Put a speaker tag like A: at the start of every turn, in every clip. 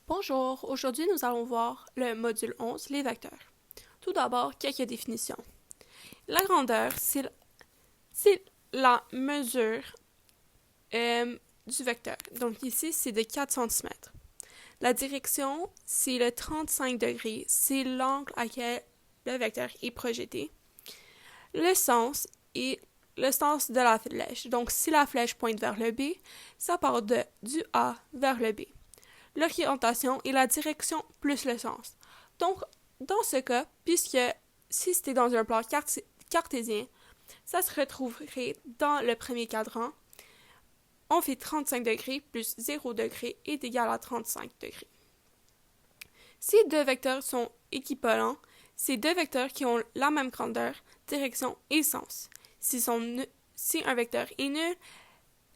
A: Bonjour, aujourd'hui nous allons voir le module 11, les vecteurs. Tout d'abord, quelques définitions. La grandeur, c'est la mesure du vecteur. Donc ici, c'est de 4 cm. La direction, c'est le 35 degrés, c'est l'angle à quel le vecteur est projeté. Le sens est le sens de la flèche. Donc si la flèche pointe vers le B, ça part du A vers le B. L'orientation est la direction plus le sens. Donc, dans ce cas, puisque si c'était dans un plan cartésien, ça se retrouverait dans le premier cadran. On fait 35 degrés plus 0 degré est égal à 35 degrés. Si deux vecteurs sont équivalents, c'est deux vecteurs qui ont la même grandeur, direction et sens. Si un vecteur est nul,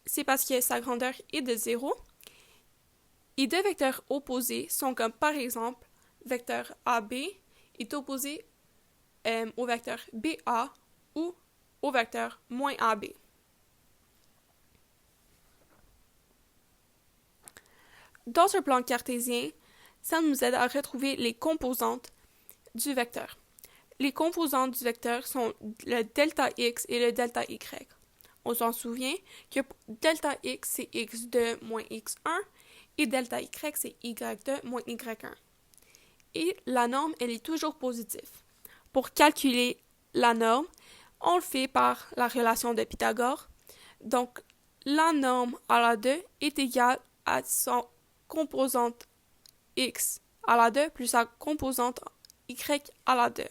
A: c'est parce que sa grandeur est de 0. Et deux vecteurs opposés sont comme par exemple, vecteur AB est opposé au vecteur BA ou au vecteur moins AB. Dans un plan cartésien, ça nous aide à retrouver les composantes du vecteur. Les composantes du vecteur sont le delta x et le delta y. On s'en souvient que delta x, c'est x2 moins x1 et delta y, c'est y2 moins y1. Et la norme, elle est toujours positive. Pour calculer la norme, on le fait par la relation de Pythagore. Donc, la norme à la 2 est égale à son composante x à la 2 plus sa composante y à la 2.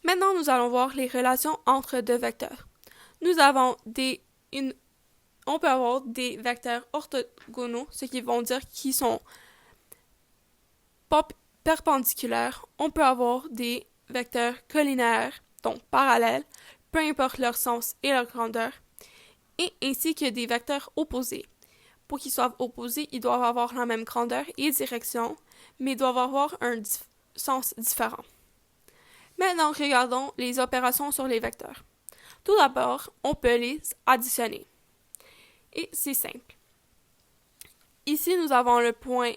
A: Maintenant, nous allons voir les relations entre deux vecteurs. On peut avoir des vecteurs orthogonaux, ce qui vont dire qu'ils sont pas perpendiculaires. On peut avoir des vecteurs collinaires, donc parallèles, peu importe leur sens et leur grandeur, et ainsi que des vecteurs opposés. Pour qu'ils soient opposés, ils doivent avoir la même grandeur et direction, mais ils doivent avoir un sens différent. Maintenant, regardons les opérations sur les vecteurs. Tout d'abord, on peut les additionner. Et c'est simple. Ici, nous avons le point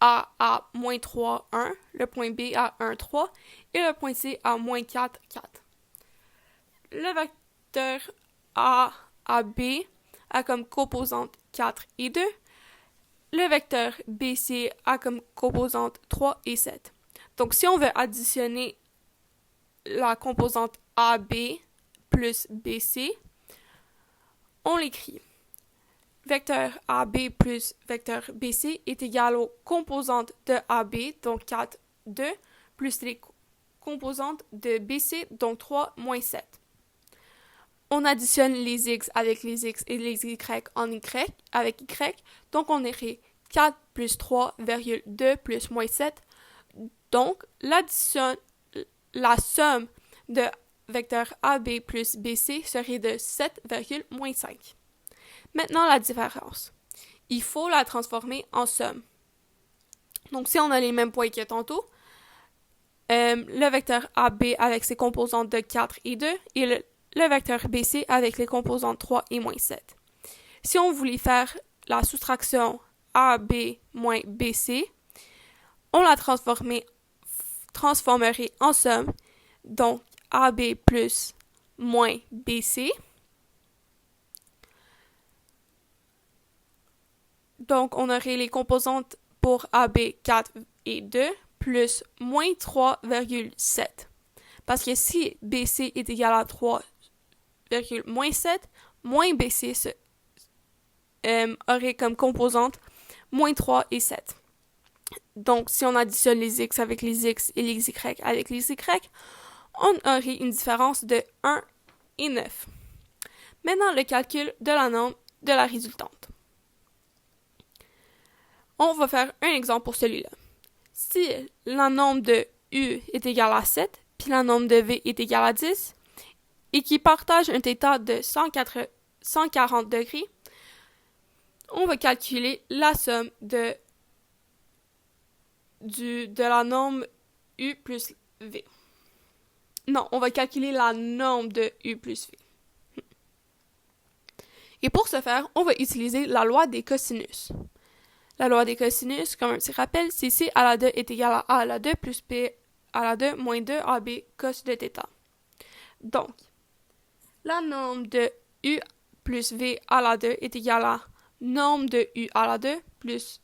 A: A à moins 3, 1, le point B à 1, 3 et le point C à moins 4, 4. Le vecteur A à B a comme composante 4 et 2. Le vecteur BC a comme composante 3 et 7. Donc, si on veut additionner la composante AB plus BC, on l'écrit. Vecteur AB plus vecteur BC est égal aux composantes de AB, donc 4, 2, plus les composantes de BC, donc 3, moins 7. On additionne les x avec les x et les y en y avec y, donc on aurait 4 plus 3,2 plus moins 7. Donc, la somme de vecteur AB plus BC serait de 7, moins 5. Maintenant, la différence. Il faut la transformer en somme. Donc, si on a les mêmes points que tantôt, le vecteur AB avec ses composantes de 4 et 2 et le vecteur BC avec les composantes 3 et moins 7. Si on voulait faire la soustraction AB moins BC, on la transformerait en somme, donc AB plus moins BC. Donc, on aurait les composantes pour AB 4 et 2 plus moins 3,7. Parce que si BC est égal à 3, moins 7, moins BC aurait comme composante moins 3 et 7. Donc, si on additionne les x avec les x et les y avec les y, on aurait une différence de 1 et 9. Maintenant, le calcul de la norme de la résultante. On va faire un exemple pour celui-là. Si la norme de U est égale à 7, puis la norme de V est égale à 10, et qui partage un θ de 140 degrés, on va calculer la somme de la norme U plus V. Non, on va calculer la norme de U plus V. Et pour ce faire, on va utiliser la loi des cosinus. La loi des cosinus, comme un petit rappel, c'est C à la 2 est égal à A à la 2 plus B à la 2 moins 2 AB cos de θ. Donc, la norme de U plus V à la 2 est égale à norme de U à la 2 plus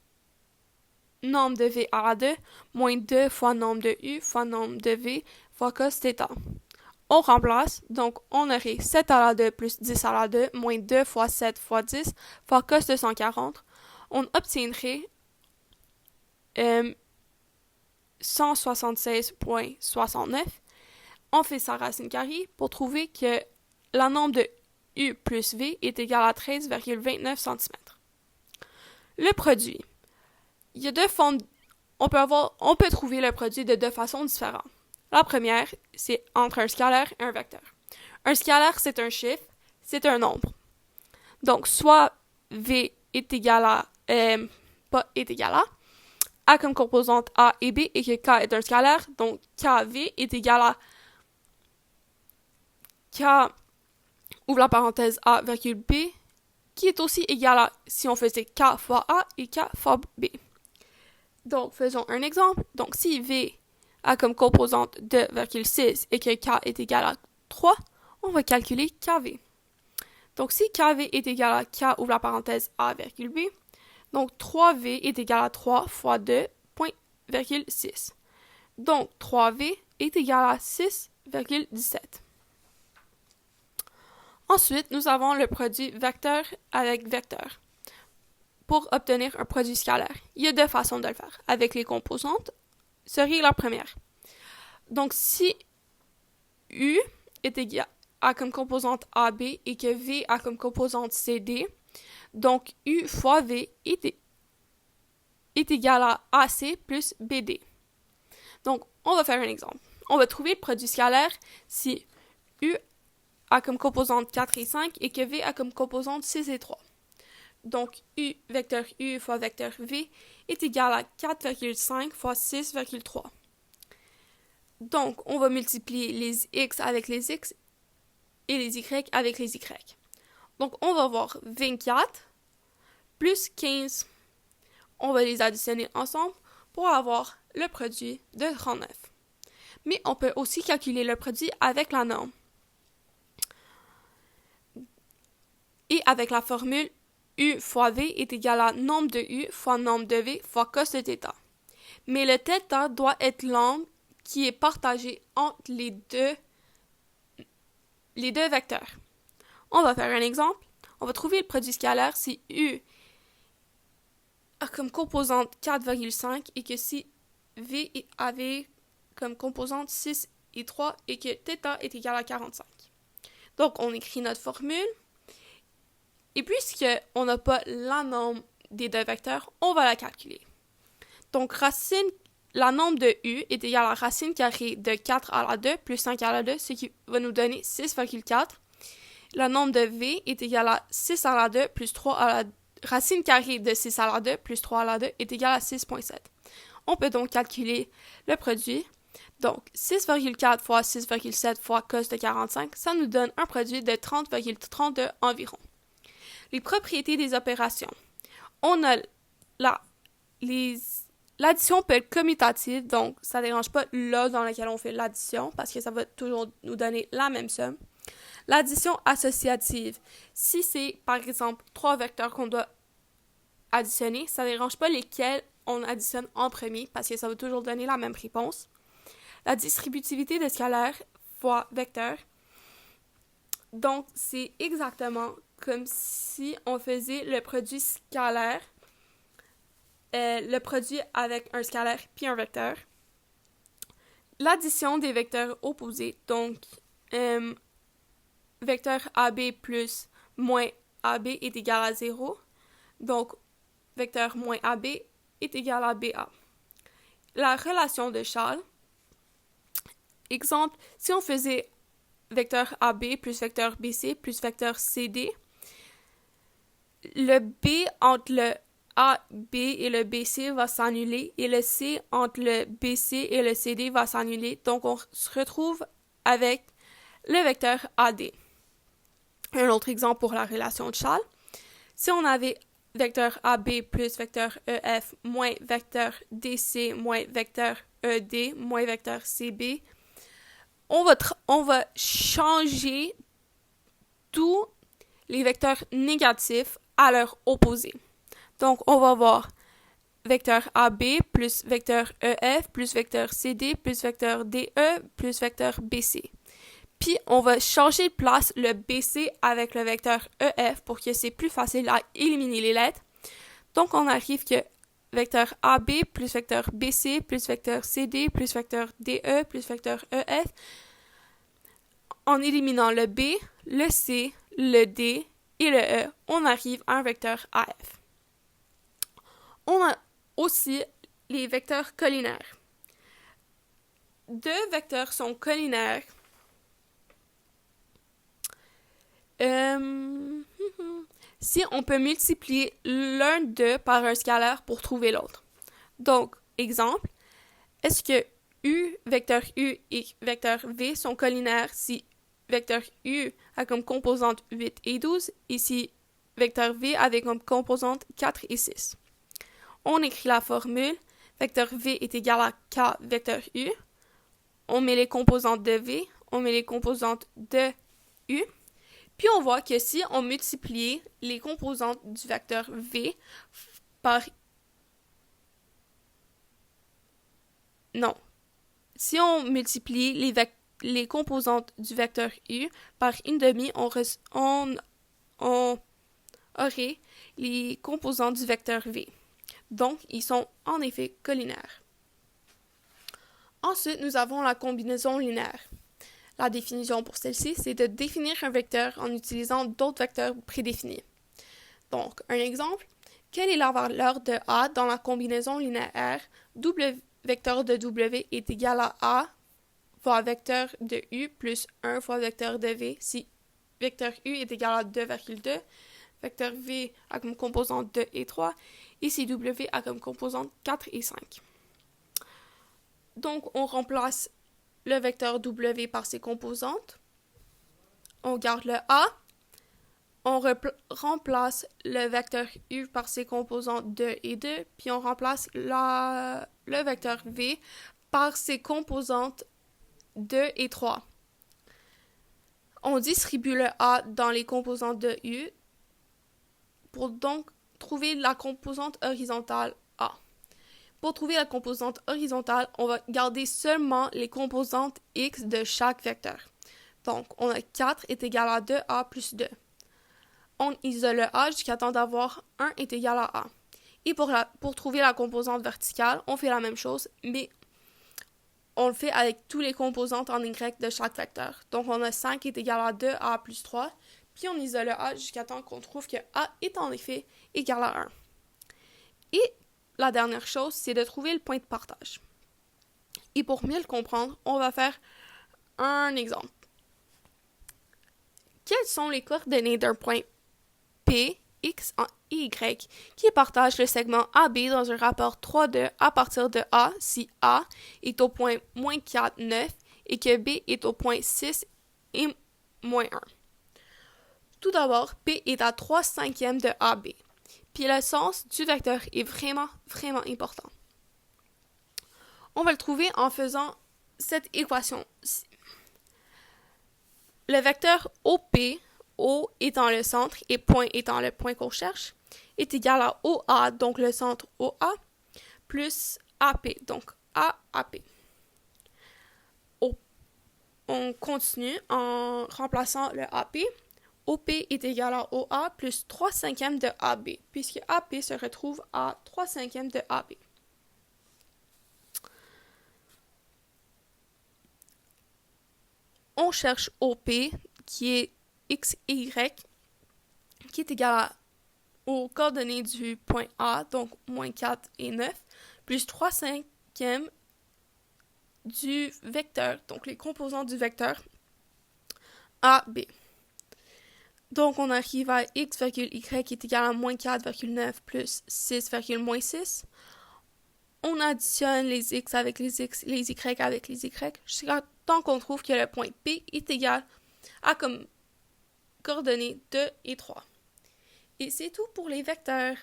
A: norme de V à la 2 moins 2 fois norme de U fois norme de V fois cos θ. On remplace, donc on aurait 7 à la 2 plus 10 à la 2 moins 2 fois 7 fois 10 fois cos de 140. On obtiendrait 176,69. On fait sa racine carrée pour trouver que la norme de U plus V est égale à 13,29 cm. Le produit. Il y a deux formes. On peut trouver le produit de deux façons différentes. La première, c'est entre un scalaire et un vecteur. Un scalaire, c'est un chiffre, c'est un nombre. Donc, soit V est égal à, pas est égal à comme composante A et B, et que K est un scalaire, donc KV est égal à K, ouvre la parenthèse A, virgule B, qui est aussi égal à, si on faisait K fois A et K fois B. Donc, faisons un exemple. Donc, si V a comme composante 2,6 et que K est égal à 3, on va calculer KV. Donc, si KV est égal à K, ouvre la parenthèse A, virgule B, donc 3V est égal à 3 fois 2,6. Donc, 3V est égal à 6,17. Ensuite, nous avons le produit vecteur avec vecteur. Pour obtenir un produit scalaire, il y a deux façons de le faire. Avec les composantes, serait la première. Donc, si U est égal à comme composante AB et que V a comme composante CD, donc U fois V est égal à AC plus BD. Donc, on va faire un exemple. On va trouver le produit scalaire si U a comme composante 4 et 5 et que V a comme composante 6 et 3. Donc, vecteur U fois vecteur V est égal à 4,5 fois 6,3. Donc, on va multiplier les X avec les X et les Y avec les Y. Donc, on va voir 24 plus 15. On va les additionner ensemble pour avoir le produit de 39. Mais on peut aussi calculer le produit avec la norme. Et avec la formule U fois V est égal à norme de U fois norme de V fois cos de θ. Mais le θ doit être l'angle qui est partagé entre les deux vecteurs. On va faire un exemple. On va trouver le produit scalaire si U a comme composante 4,5 et que si V avait comme composante 6 et 3 et que θ est égal à 45. Donc, on écrit notre formule. Et puisqu'on n'a pas la norme des deux vecteurs, on va la calculer. Donc, la norme de U est égale à racine carrée de 4 à la 2 plus 5 à la 2, ce qui va nous donner 6,4. La norme de V est égale à 6 à la 2 plus 3 à la 2. Racine carrée de 6 à la 2 plus 3 à la 2 est égale à 6,7. On peut donc calculer le produit. Donc, 6,4 fois 6,7 fois cos de 45, ça nous donne un produit de 30,32 environ. Les propriétés des opérations. On a l'addition peut être commutative, donc ça ne dérange pas là dans lequel on fait l'addition parce que ça va toujours nous donner la même somme. L'addition associative, si c'est par exemple 3 vecteurs qu'on doit additionner, ça ne dérange pas lesquels on additionne en premier parce que ça va toujours donner la même réponse. La distributivité de scalaire fois vecteur, donc c'est exactement comme si on faisait le produit scalaire, le produit avec un scalaire puis un vecteur. L'addition des vecteurs opposés, donc vecteur AB plus moins AB est égal à 0. Donc, vecteur moins AB est égal à BA. La relation de Charles. Exemple, si on faisait vecteur AB plus vecteur BC plus vecteur CD, le B entre le AB et le BC va s'annuler et le C entre le BC et le CD va s'annuler. Donc, on se retrouve avec le vecteur AD. Un autre exemple pour la relation de Charles. Si on avait vecteur AB plus vecteur EF moins vecteur DC moins vecteur ED moins vecteur CB, on va changer tous les vecteurs négatifs à leur opposé. Donc, on va voir vecteur AB plus vecteur EF plus vecteur CD plus vecteur DE plus vecteur BC. Puis, on va changer de place le BC avec le vecteur EF pour que c'est plus facile à éliminer les lettres. Donc, on arrive que vecteur AB plus vecteur BC plus vecteur CD plus vecteur DE plus vecteur EF. En éliminant le B, le C, le D et le E, on arrive à un vecteur AF. On a aussi les vecteurs collinaires. Deux vecteurs sont collinaires. Si on peut multiplier l'un d'eux par un scalaire pour trouver l'autre. Donc, exemple, est-ce que vecteur U et vecteur V sont collinaires si vecteur U a comme composante 8 et 12 et si vecteur V avait comme composante 4 et 6. On écrit la formule, vecteur V est égal à K vecteur U. On met les composantes de V, on met les composantes de U. Puis on voit que si on multiplie les composantes du vecteur V par... Non. Si on multiplie les composantes du vecteur U par 1/2, on aurait les composantes du vecteur V. Donc, ils sont en effet collinaires. Ensuite, nous avons la combinaison linéaire. La définition pour celle-ci, c'est de définir un vecteur en utilisant d'autres vecteurs prédéfinis. Donc, un exemple, quelle est la valeur de A dans la combinaison linéaire W vecteur de W est égal à A fois vecteur de U plus 1 fois vecteur de V si vecteur U est égal à 2,2, vecteur V a comme composante 2 et 3, et si W a comme composante 4 et 5. Donc, on remplace le vecteur W par ses composantes. On garde le A. On remplace le vecteur U par ses composantes 2 et 2. Puis on remplace le vecteur V par ses composantes 2 et 3. On distribue le A dans les composantes de U pour donc trouver la composante horizontale A. Pour trouver la composante horizontale, on va garder seulement les composantes x de chaque vecteur. Donc, on a 4 est égal à 2a plus 2. On isole le a jusqu'à temps d'avoir 1 est égal à a. Et pour trouver la composante verticale, on fait la même chose, mais on le fait avec tous les composantes en y de chaque vecteur. Donc, on a 5 est égal à 2a plus 3, puis on isole le a jusqu'à temps qu'on trouve que a est en effet égal à 1. Et la dernière chose, c'est de trouver le point de partage. Et pour mieux le comprendre, on va faire un exemple. Quelles sont les coordonnées d'un point P, X et Y qui partage le segment AB dans un rapport 3,2 à partir de A si A est au point moins 4, 9 et que B est au point 6 et moins 1. Tout d'abord, P est à 3/5 de AB. Puis le sens du vecteur est vraiment, vraiment important. On va le trouver en faisant cette équation-ci. Le vecteur OP, O étant le centre et point étant le point qu'on cherche, est égal à OA, donc le centre OA, plus AP, donc AAP. On continue en remplaçant le AP. OP est égal à OA plus 3/5 de AB, puisque AP se retrouve à 3/5 de AB. On cherche OP, qui est X et Y, qui est égal aux coordonnées du point A, donc moins 4 et 9, plus 3/5 du vecteur, donc les composants du vecteur AB. Donc, on arrive à x, y qui est égal à moins 4,9 plus 6,6. On additionne les x avec les x, les y avec les y, jusqu'à temps qu'on trouve que le point P est égal à comme coordonnées 2 et 3. Et c'est tout pour les vecteurs.